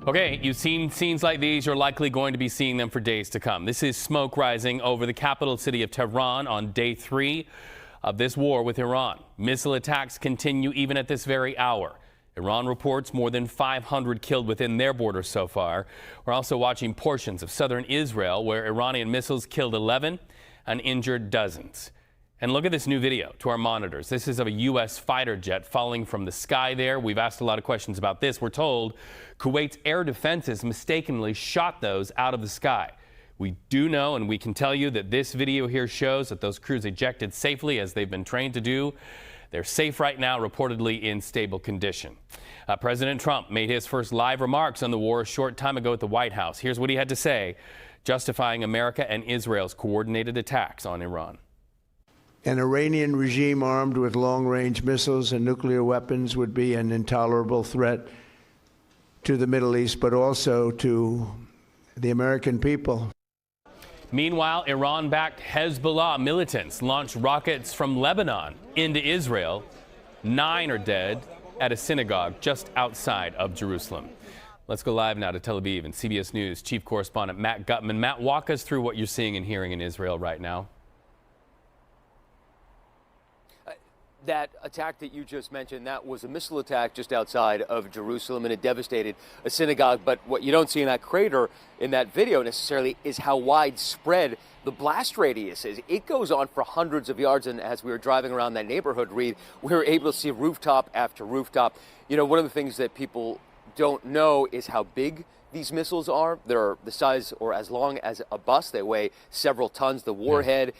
Okay, you've seen scenes like these. You're likely going to be seeing them for days to come. This is smoke rising over the capital city of Tehran on day 3 of this war with Iran. Missile attacks continue even at this very hour. Iran reports more than 500 killed within their borders so far. We're also watching portions of southern Israel where Iranian missiles killed 11 and injured dozens. And look at this new video to our monitors. This is of a U.S. fighter jet falling from the sky there. We've asked a lot of questions about this. We're told Kuwait's air defenses mistakenly shot those out of the sky. We do know, and we can tell you, that this video here shows that those crews ejected safely as they've been trained to do. They're safe right now, reportedly in stable condition. President Trump made his first live remarks on the war a short time ago at the White House. Here's what he had to say, justifying America and Israel's coordinated attacks on Iran. An Iranian regime armed with long-range missiles and nuclear weapons would be an intolerable threat to the Middle East, but also to the American people. Meanwhile, Iran-backed Hezbollah militants launched rockets from Lebanon into Israel. 9 are dead at a synagogue just outside of Jerusalem. Let's go live now to Tel Aviv and CBS News chief correspondent Matt Gutman. Matt, walk us through what you're seeing and hearing in Israel right now. That attack that you just mentioned, that was a missile attack just outside of Jerusalem, and it devastated a synagogue. But what you don't see in that crater in that video necessarily is how widespread the blast radius is. It goes on for hundreds of yards, and as we were driving around that neighborhood, Reed, we were able to see rooftop after rooftop. You know, one of the things that people don't know is how big these missiles are. They're the size or as long as a bus. They weigh several tons. The warhead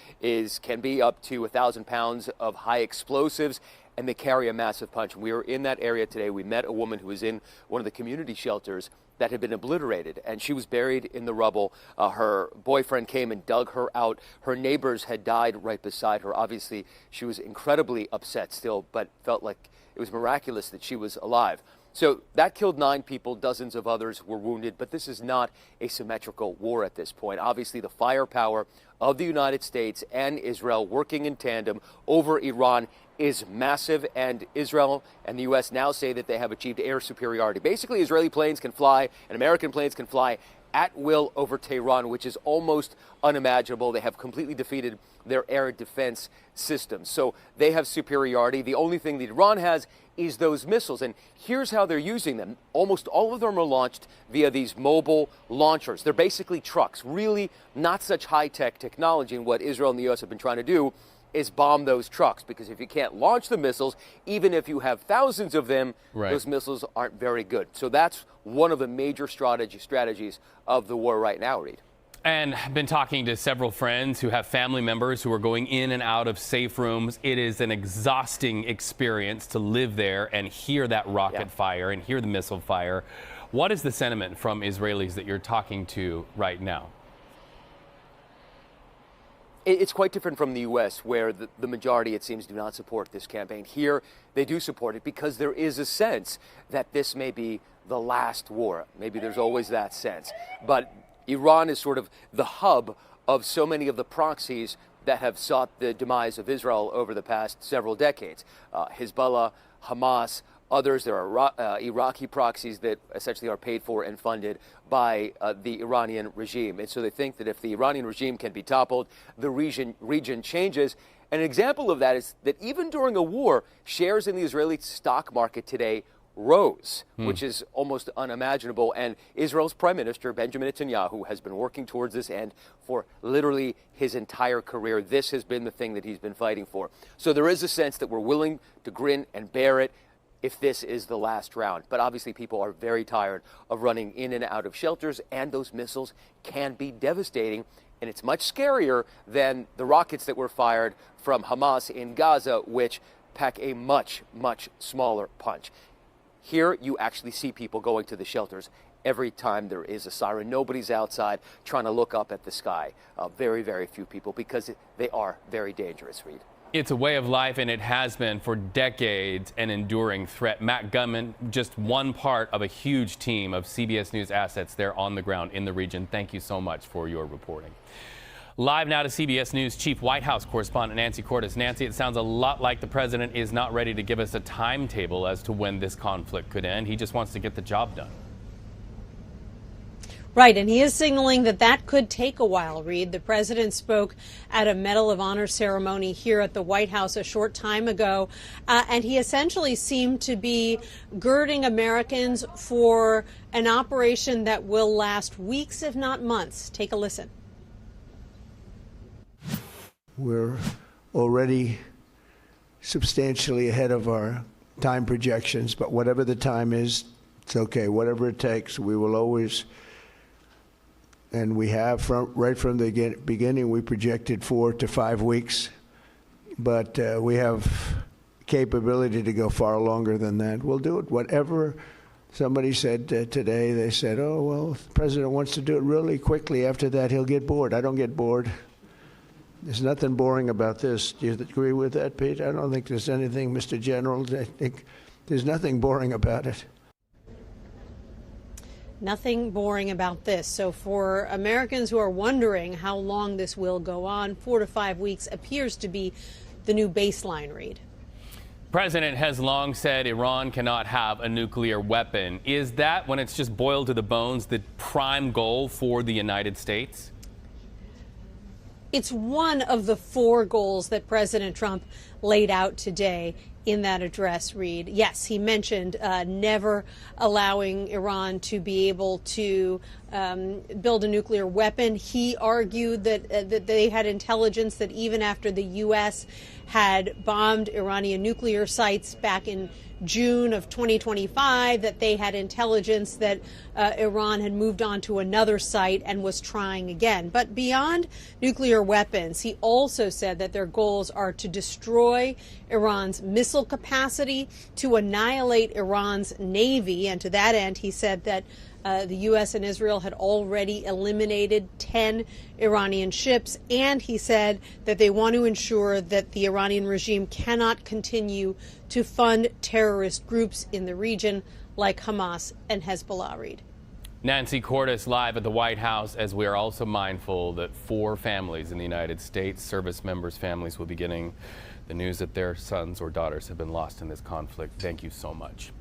can be up to 1,000 pounds of high explosives, and they carry a massive punch. We were in that area today. We met a woman who was in one of the community shelters that had been obliterated, and she was buried in the rubble. Her boyfriend came and dug her out. Her neighbors had died right beside her. Obviously, she was incredibly upset still, but felt like it was miraculous that she was alive. So that killed 9 people, dozens of others were wounded, but this is not a symmetrical war at this point. Obviously, the firepower of the United States and Israel working in tandem over Iran is massive, and Israel and the U.S. now say that they have achieved air superiority. Basically, Israeli planes can fly and American planes can fly at will over Tehran, which is almost unimaginable. They have completely defeated their air defense systems. So they have superiority. The only thing that Iran has is those missiles. And here's how they're using them. Almost all of them are launched via these mobile launchers. They're basically trucks, really not such high-tech technology. And what Israel and the U.S. have been trying to do is bomb those trucks, because if you can't launch the missiles, even if you have thousands of them, those missiles aren't very good. So that's one of the major strategies of the war right now, Reed. And I've been talking to several friends who have family members who are going in and out of safe rooms. It is an exhausting experience to live there and hear that rocket fire and hear the missile fire. What is the sentiment from Israelis that you're talking to right now? It's quite different from the U.S., where the majority, it seems, do not support this campaign. Here, they do support it because there is a sense that this may be the last war. Maybe there's always that sense. But Iran is sort of the hub of so many of the proxies that have sought the demise of Israel over the past several decades. Hezbollah, Hamas, others. There are Iraqi proxies that essentially are paid for and funded by the Iranian regime. And so they think that if the Iranian regime can be toppled, the region changes. And an example of that is that even during a war, shares in the Israeli stock market today rose, which is almost unimaginable. And Israel's Prime Minister, Benjamin Netanyahu, has been working towards this end for literally his entire career. This has been the thing that he's been fighting for. So there is a sense that we're willing to grin and bear it if this is the last round. But obviously people are very tired of running in and out of shelters, and those missiles can be devastating. And it's much scarier than the rockets that were fired from Hamas in Gaza, which pack a much, much smaller punch. Here, you actually see people going to the shelters every time there is a siren. Nobody's outside trying to look up at the sky. Very, very few people, because they are very dangerous, Reed. It's a way of life, and it has been for decades an enduring threat. Matt Gutman, just one part of a huge team of CBS News assets there on the ground in the region. Thank you so much for your reporting. Live now to CBS News Chief White House correspondent Nancy Cordes. Nancy, it sounds a lot like the president is not ready to give us a timetable as to when this conflict could end. He just wants to get the job done. Right, and he is signaling that that could take a while, Reed. The president spoke at a Medal of Honor ceremony here at the White House a short time ago, and he essentially seemed to be girding Americans for an operation that will last weeks, if not months. Take a listen. We're already substantially ahead of our time projections, but whatever the time is, it's okay. Whatever it takes, we will always. And we have, right from the beginning, we projected 4 to 5 weeks. But we have capability to go far longer than that. We'll do it. Whatever somebody said today, they said, oh, well, if the president wants to do it really quickly. After that, he'll get bored. I don't get bored. There's nothing boring about this. Do you agree with that, Pete? I don't think there's anything, Mr. General. I think there's nothing boring about it. Nothing boring about this. So for Americans who are wondering how long this will go on, 4 to 5 weeks appears to be the new baseline, Reed. The president has long said Iran cannot have a nuclear weapon. Is that, when it's just boiled to the bones, the prime goal for the United States? It's one of the 4 goals that President Trump laid out today in that address, Reed. Yes, he mentioned never allowing Iran to be able to build a nuclear weapon. He argued that they had intelligence that even after the U.S. had bombed Iranian nuclear sites back in June of 2025, that they had intelligence that Iran had moved on to another site and was trying again. But beyond nuclear weapons, he also said that their goals are to destroy Iran's missile capacity, to annihilate Iran's navy. And to that end, he said that the U.S. and Israel had already eliminated 10 Iranian ships, and he said that they want to ensure that the Iranian regime cannot continue to fund terrorist groups in the region like Hamas and Hezbollah, Reed. Nancy Cordes live at the White House, as we are also mindful that 4 families in the United States, service members' families, will be getting the news that their sons or daughters have been lost in this conflict. Thank you so much.